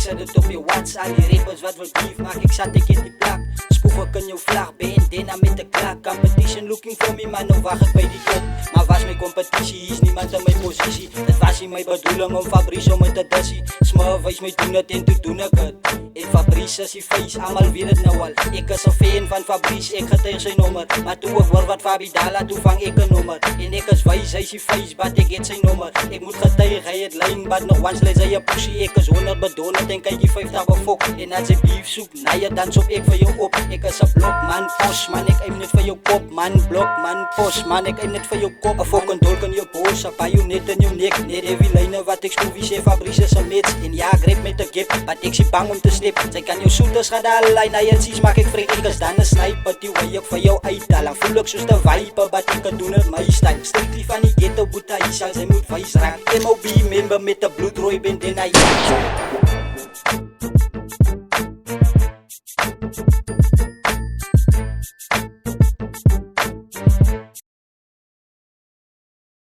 zet het op je watts. Al die rappers wat wil beef maak, ik zat ik in die plak. Spoef ik in jou vlag, BND met de klak. Competition looking for me, maar nou wacht ik bij die top. Maar was mijn competitie, is niemand in mijn positie. Het was niet mijn bedoeling om Fabrice om het te dissie. Smurf wees mij doen het en toen doen ik het. En Fabrice is die face, allemaal weet het nou al. Ik is een fan van Fabrice, ik getuig zijn nummer. Maar toen ik hoor wat Fabi Dala, toen vang ik een nummer. En ik is wijs, hij is die face, but ik het zijn nummer. Ik moet getuig, hij het lijn, but nog once lees hij je pussy. Ik is 100 bedonerd, denk hij die 50 befok. En als ik beef zoek, na je dan zoek ik voor jou op. Ik is een blok man, post man, ik aim niet voor jou kop man. Blok man, post man, ik aim niet voor jou kop. Een fucking dolk in je boos, een paar net in je nek. Net heavy lijnen wat ik stoef, wie zei Fabrice is een mits. En ja, grip met de gip, but ik zie bang om te slip. Zij kan jou shooters gaan allerlei, na je zies maak ik vrij. Ik is dan een sniper, die wil ik voor jou uitdalen. Voel ik soos de viper, but ik kan doen het my style. Strictly van die ghetto boeta, hier zal zij moet wijs raak. MOB member met de bloedrooi bent en hij